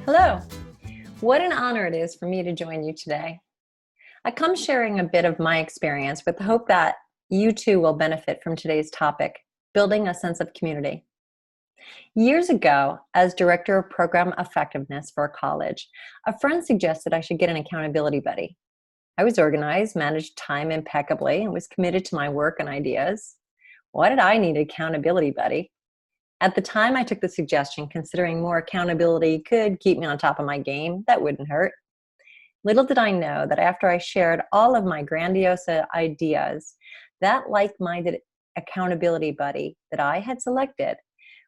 Hello. What an honor it is for me to join you today. I come sharing a bit of my experience with the hope that you too will benefit from today's topic, building a sense of community. Years ago, as Director of Program Effectiveness for a college, a friend suggested I should get an accountability buddy. I was organized, managed time impeccably, and was committed to my work and ideas. Why did I need an accountability buddy? At the time, I took the suggestion, considering more accountability could keep me on top of my game. That wouldn't hurt. Little did I know that after I shared all of my grandiose ideas, that like-minded accountability buddy that I had selected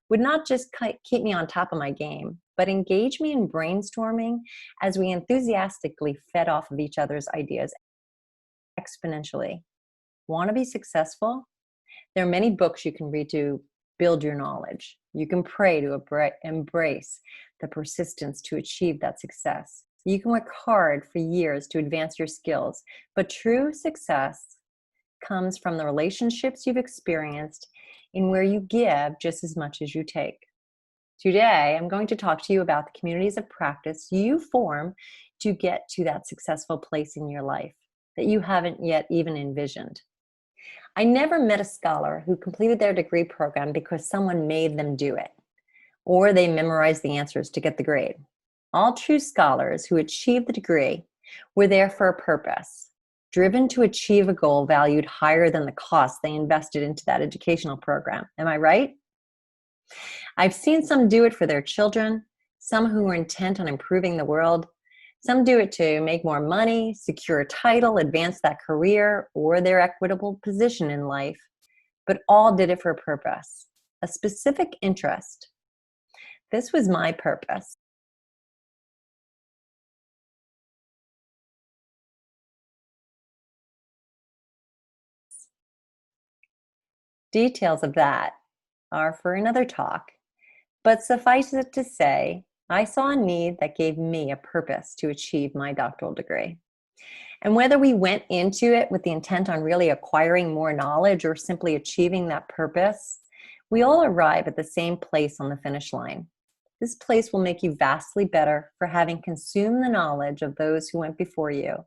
would not just keep me on top of my game, but engage me in brainstorming as we enthusiastically fed off of each other's ideas exponentially. Want to be successful? There are many books you can read to build your knowledge. You can pray to embrace the persistence to achieve that success. You can work hard for years to advance your skills, but true success comes from the relationships you've experienced in where you give just as much as you take. Today, I'm going to talk to you about the communities of practice you form to get to that successful place in your life that you haven't yet even envisioned. I never met a scholar who completed their degree program because someone made them do it, or they memorized the answers to get the grade. All true scholars who achieved the degree were there for a purpose, driven to achieve a goal valued higher than the cost they invested into that educational program. Am I right? I've seen some do it for their children, some who are intent on improving the world. Some do it to make more money, secure a title, advance that career, or their equitable position in life. But all did it for a purpose, a specific interest. This was my purpose. Details of that are for another talk, but suffice it to say, I saw a need that gave me a purpose to achieve my doctoral degree. And whether we went into it with the intent on really acquiring more knowledge or simply achieving that purpose, we all arrive at the same place on the finish line. This place will make you vastly better for having consumed the knowledge of those who went before you.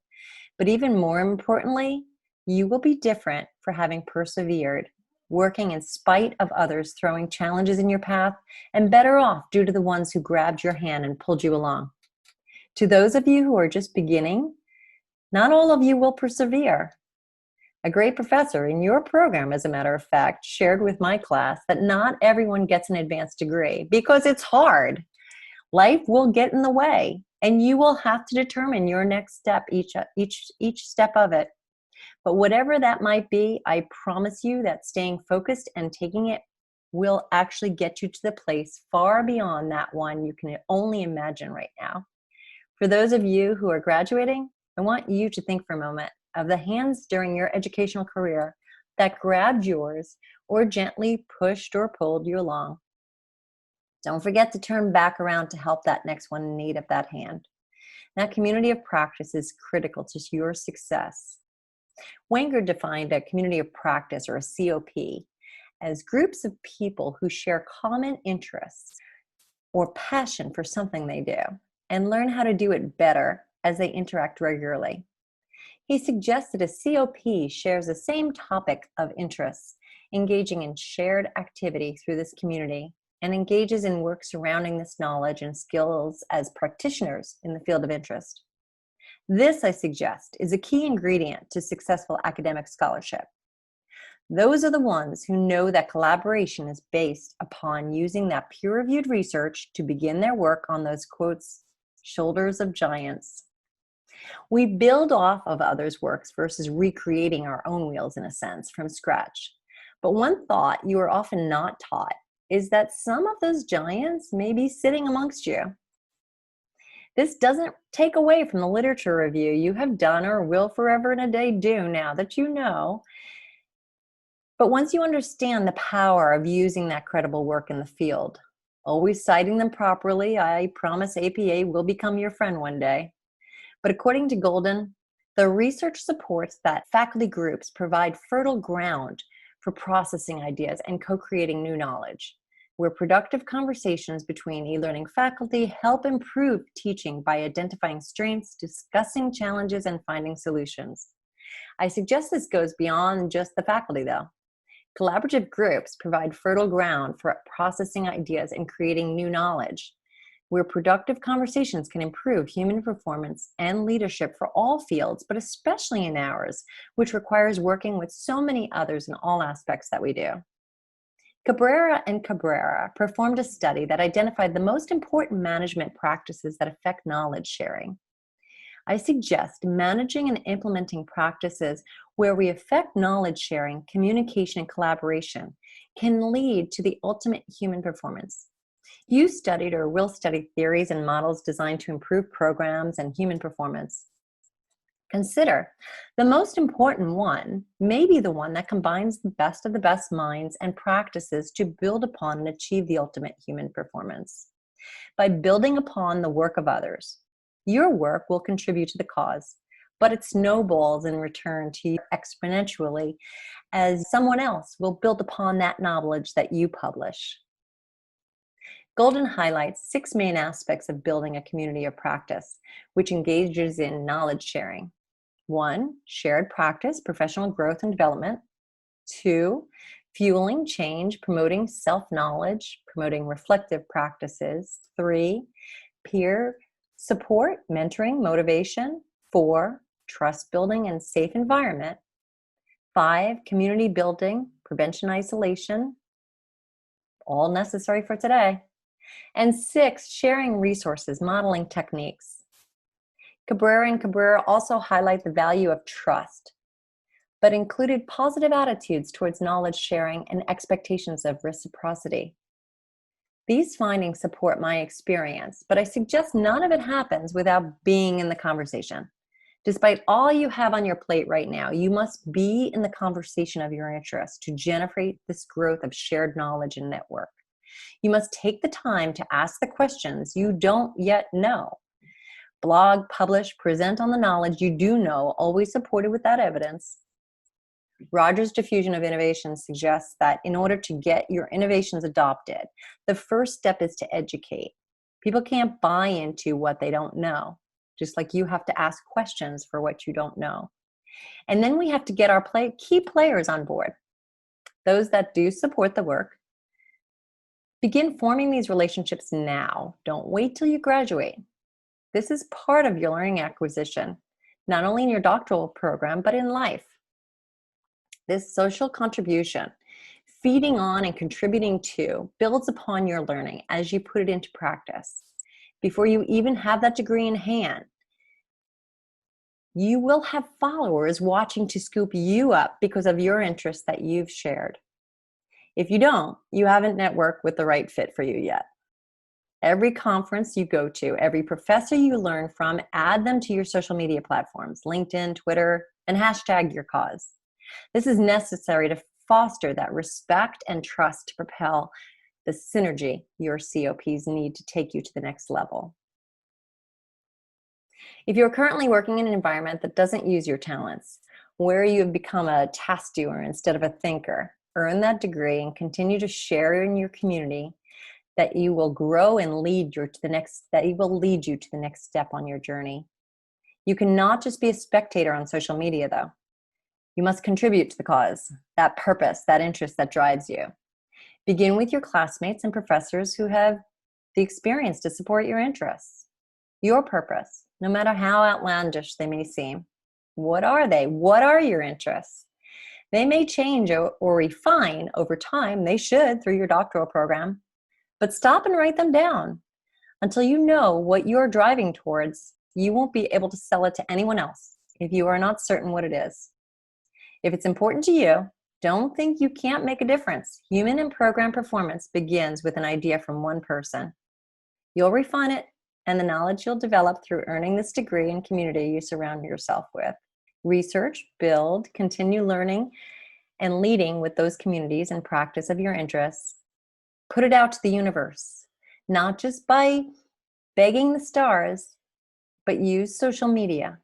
But even more importantly, you will be different for having persevered, working in spite of others throwing challenges in your path, and better off due to the ones who grabbed your hand and pulled you along. To those of you who are just beginning, not all of you will persevere. A great professor in your program, as a matter of fact, shared with my class that not everyone gets an advanced degree because it's hard. Life will get in the way, and you will have to determine your next step each step of it. But whatever that might be, I promise you that staying focused and taking it will actually get you to the place far beyond that one you can only imagine right now. For those of you who are graduating, I want you to think for a moment of the hands during your educational career that grabbed yours or gently pushed or pulled you along. Don't forget to turn back around to help that next one in need of that hand. That community of practice is critical to your success. Wenger defined a community of practice, or a COP, as groups of people who share common interests or passion for something they do and learn how to do it better as they interact regularly. He suggested a COP shares the same topic of interests, engaging in shared activity through this community, and engages in work surrounding this knowledge and skills as practitioners in the field of interest. This, I suggest, is a key ingredient to successful academic scholarship. Those are the ones who know that collaboration is based upon using that peer-reviewed research to begin their work on those, quotes, shoulders of giants. We build off of others' works versus recreating our own wheels, in a sense, from scratch. But one thought you are often not taught is that some of those giants may be sitting amongst you. This doesn't take away from the literature review you have done or will forever and a day do now that you know. But once you understand the power of using that credible work in the field, always citing them properly, I promise APA will become your friend one day. But according to Golden, the research supports that faculty groups provide fertile ground for processing ideas and co-creating new knowledge. where productive conversations between e-learning faculty help improve teaching by identifying strengths, discussing challenges, and finding solutions. I suggest this goes beyond just the faculty, though. Collaborative groups provide fertile ground for processing ideas and creating new knowledge, where productive conversations can improve human performance and leadership for all fields, but especially in ours, which requires working with so many others in all aspects that we do. Cabrera and Cabrera performed a study that identified the most important management practices that affect knowledge sharing. I suggest managing and implementing practices where we affect knowledge sharing, communication, and collaboration can lead to the ultimate human performance. You studied or will study theories and models designed to improve programs and human performance. Consider the most important one may be the one that combines the best of the best minds and practices to build upon and achieve the ultimate human performance. By building upon the work of others, your work will contribute to the cause, but it snowballs in return to you exponentially as someone else will build upon that knowledge that you publish. Golden highlights 6 main aspects of building a community of practice, which engages in knowledge sharing. 1, shared practice, professional growth and development. 2, fueling change, promoting self-knowledge, promoting reflective practices. 3, peer support, mentoring, motivation. 4, trust building and safe environment. 5, community building, prevention, isolation, all necessary for today. And 6, sharing resources, modeling techniques. Cabrera and Cabrera also highlight the value of trust, but included positive attitudes towards knowledge sharing and expectations of reciprocity. These findings support my experience, but I suggest none of it happens without being in the conversation. Despite all you have on your plate right now, you must be in the conversation of your interest to generate this growth of shared knowledge and network. You must take the time to ask the questions you don't yet know. Blog, publish, present on the knowledge you do know, always supported with that evidence. Rogers' Diffusion of Innovation suggests that in order to get your innovations adopted, the first step is to educate. People can't buy into what they don't know, just like you have to ask questions for what you don't know. And then we have to get our key players on board, those that do support the work. Begin forming these relationships now. Don't wait till you graduate. This is part of your learning acquisition, not only in your doctoral program, but in life. This social contribution, feeding on and contributing to, builds upon your learning as you put it into practice. Before you even have that degree in hand, you will have followers watching to scoop you up because of your interests that you've shared. If you don't, you haven't networked with the right fit for you yet. Every conference you go to, every professor you learn from, add them to your social media platforms, LinkedIn, Twitter, and hashtag your cause. This is necessary to foster that respect and trust to propel the synergy your COPs need to take you to the next level. If you're currently working in an environment that doesn't use your talents, where you have become a task doer instead of a thinker, earn that degree and continue to share in your community, that you will grow and lead you to the next step on your journey. You cannot just be a spectator on social media, though. You must contribute to the cause, that purpose, that interest that drives you. Begin with your classmates and professors who have the experience to support your interests. Your purpose, no matter how outlandish they may seem. What are they? What are your interests? They may change or refine over time. They should through your doctoral program. But stop and write them down. Until you know what you're driving towards, you won't be able to sell it to anyone else if you are not certain what it is. If it's important to you, don't think you can't make a difference. Human and program performance begins with an idea from one person. You'll refine it, and the knowledge you'll develop through earning this degree and community you surround yourself with. Research, build, continue learning, and leading with those communities and practice of your interests. Put it out to the universe, not just by begging the stars, but use social media.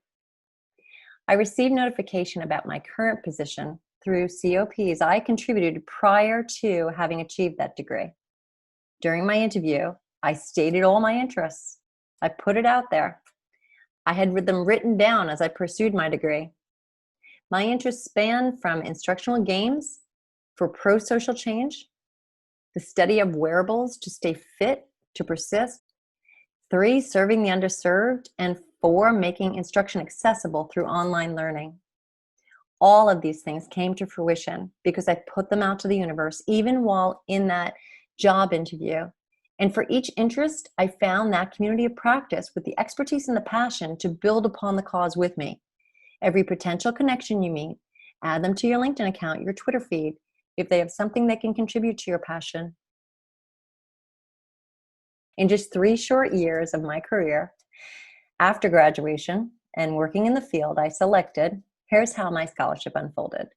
I received notification about my current position through COPs I contributed prior to having achieved that degree. During my interview, I stated all my interests. I put it out there. I had them written down as I pursued my degree. My interests span from instructional games for pro-social change, the study of wearables to stay fit, to persist, 3, serving the underserved, and 4, making instruction accessible through online learning. All of these things came to fruition because I put them out to the universe, even while in that job interview. And for each interest, I found that community of practice with the expertise and the passion to build upon the cause with me. Every potential connection you meet, add them to your LinkedIn account, your Twitter feed, if they have something that can contribute to your passion. In just 3 short years of my career, after graduation and working in the field, I selected, here's how my scholarship unfolded.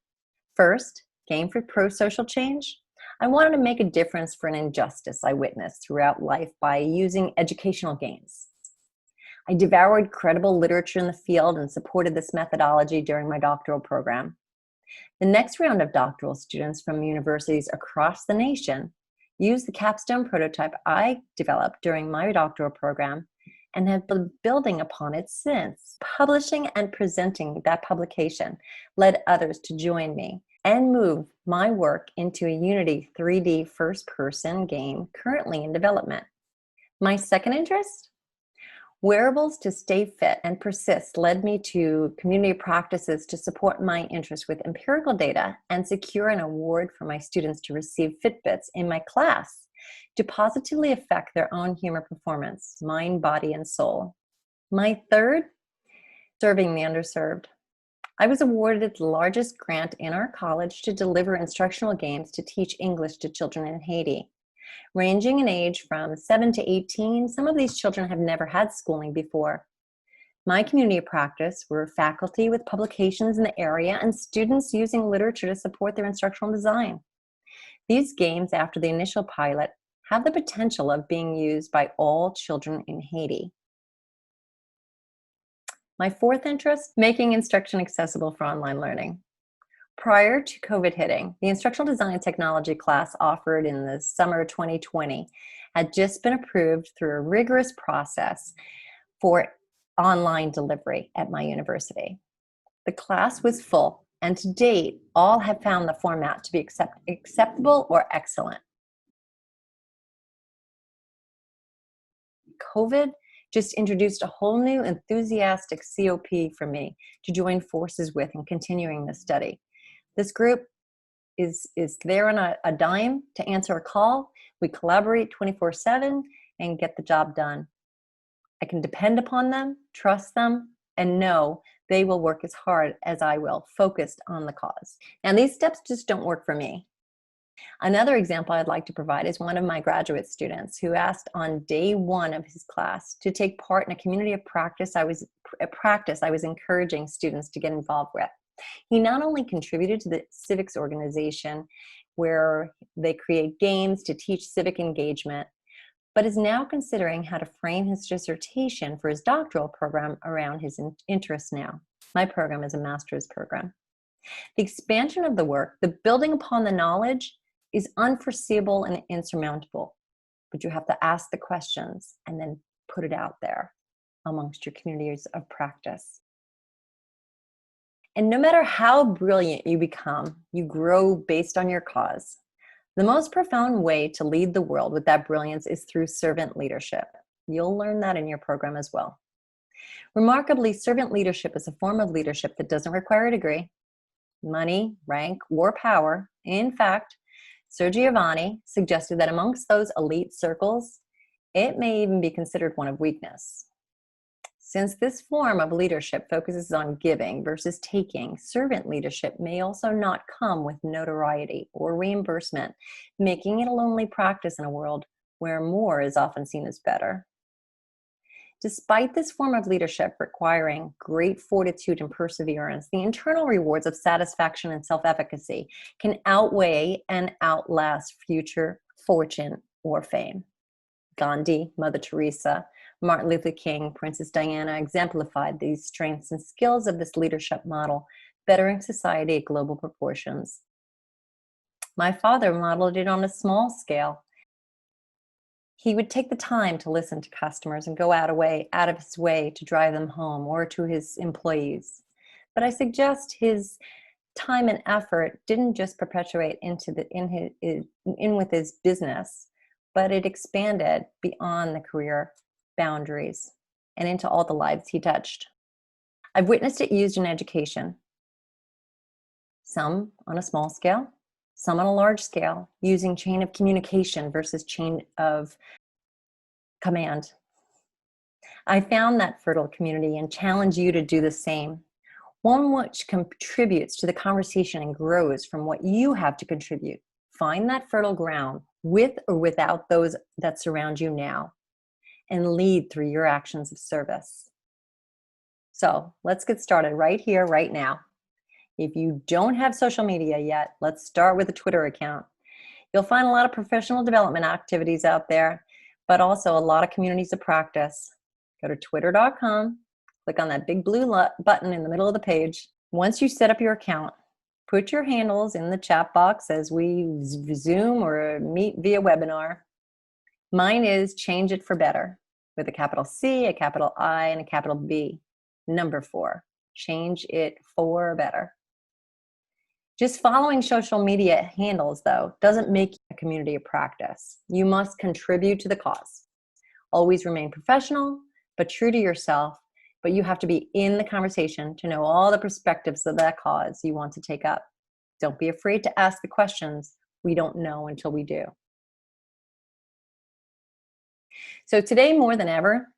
First, Game for Pro-Social Change. I wanted to make a difference for an injustice I witnessed throughout life by using educational games. I devoured credible literature in the field and supported this methodology during my doctoral program. The next round of doctoral students from universities across the nation used the capstone prototype I developed during my doctoral program and have been building upon it since. Publishing and presenting that publication led others to join me and move my work into a Unity 3D first-person game currently in development. My second interest? Wearables to stay fit and persist led me to community practices to support my interest with empirical data and secure an award for my students to receive Fitbits in my class to positively affect their own human performance, mind, body, and soul. My third, serving the underserved. I was awarded the largest grant in our college to deliver instructional games to teach English to children in Haiti. Ranging in age from 7 to 18, some of these children have never had schooling before. My community of practice were faculty with publications in the area and students using literature to support their instructional design. These games, after the initial pilot, have the potential of being used by all children in Haiti. My fourth interest, making instruction accessible for online learning. Prior to COVID hitting, the instructional design and technology class offered in the summer 2020 had just been approved through a rigorous process for online delivery at my university. The class was full, and to date, all have found the format to be acceptable or excellent. COVID just introduced a whole new enthusiastic COP for me to join forces with in continuing the study. This group is there on a dime to answer a call. We collaborate 24/7 and get the job done. I can depend upon them, trust them, and know they will work as hard as I will, focused on the cause. Now, these steps just don't work for me. Another example I'd like to provide is one of my graduate students who asked on day 1 of his class to take part in a community of practice I was encouraging students to get involved with. He not only contributed to the civics organization where they create games to teach civic engagement, but is now considering how to frame his dissertation for his doctoral program around his interests now. My program is a master's program. The expansion of the work, the building upon the knowledge, is unforeseeable and insurmountable, but you have to ask the questions and then put it out there amongst your communities of practice. And no matter how brilliant you become, you grow based on your cause. The most profound way to lead the world with that brilliance is through servant leadership. You'll learn that in your program as well. Remarkably, servant leadership is a form of leadership that doesn't require a degree, money, rank, or power. In fact, Sir Giovanni suggested that amongst those elite circles, it may even be considered one of weakness. Since this form of leadership focuses on giving versus taking, servant leadership may also not come with notoriety or reimbursement, making it a lonely practice in a world where more is often seen as better. Despite this form of leadership requiring great fortitude and perseverance, the internal rewards of satisfaction and self-efficacy can outweigh and outlast future fortune or fame. Gandhi, Mother Teresa, Martin Luther King, Princess Diana exemplified these strengths and skills of this leadership model, bettering society at global proportions. My father modeled it on a small scale. He would take the time to listen to customers and go out of his way to drive them home or to his employees. But I suggest his time and effort didn't just perpetuate in with his business, but it expanded beyond the career boundaries and into all the lives he touched. I've witnessed it used in education, some on a small scale, some on a large scale, using chain of communication versus chain of command. I found that fertile community and challenge you to do the same. One which contributes to the conversation and grows from what you have to contribute. Find that fertile ground with or without those that surround you now, and lead through your actions of service. So let's get started right here, right now. If you don't have social media yet, let's start with a Twitter account. You'll find a lot of professional development activities out there, but also a lot of communities of practice. Go to twitter.com, click on that big blue button in the middle of the page. Once you set up your account, put your handles in the chat box as we Zoom or meet via webinar. Mine is Change It for Better, with a capital C, a capital I, and a capital B. Number 4, Change It for Better. Just following social media handles, though, doesn't make a community of practice. You must contribute to the cause. Always remain professional, but true to yourself, but you have to be in the conversation to know all the perspectives of that cause you want to take up. Don't be afraid to ask the questions we don't know until we do. So today, more than ever,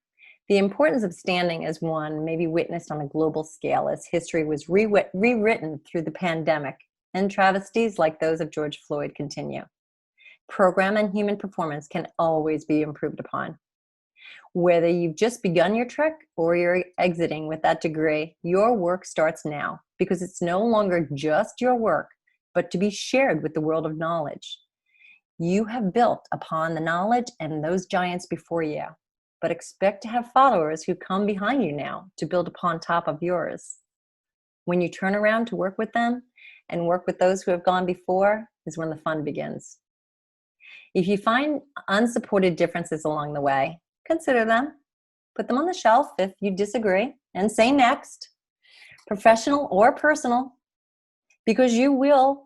the importance of standing as one may be witnessed on a global scale as history was rewritten through the pandemic, and travesties like those of George Floyd continue. Program and human performance can always be improved upon. Whether you've just begun your trek or you're exiting with that degree, your work starts now, because it's no longer just your work, but to be shared with the world of knowledge. You have built upon the knowledge and those giants before you, but expect to have followers who come behind you now to build upon top of yours. When you turn around to work with them and work with those who have gone before is when the fun begins. If you find unsupported differences along the way, consider them. Put them on the shelf if you disagree, and say next, professional or personal, because you will.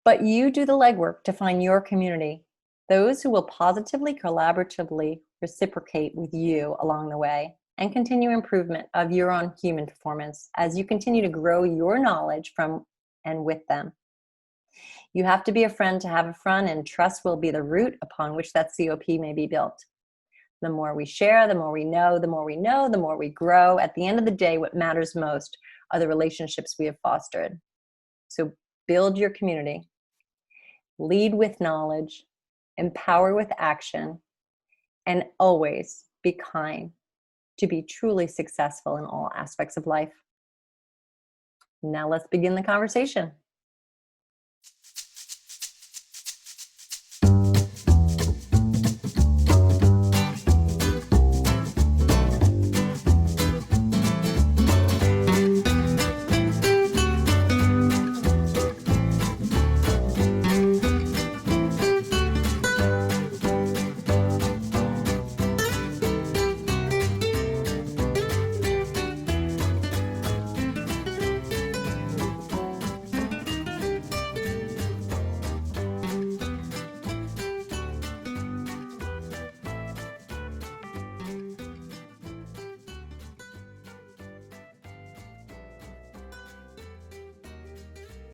But you do the legwork to find your community, those who will positively, collaboratively reciprocate with you along the way and continue improvement of your own human performance as you continue to grow your knowledge from and with them. You have to be a friend to have a friend, and trust will be the root upon which that COP may be built. The more we share, the more we know, the more we know, the more we grow. At the end of the day, what matters most are the relationships we have fostered. So build your community. Lead with knowledge, empower with action, and always be kind to be truly successful in all aspects of life. Now let's begin the conversation.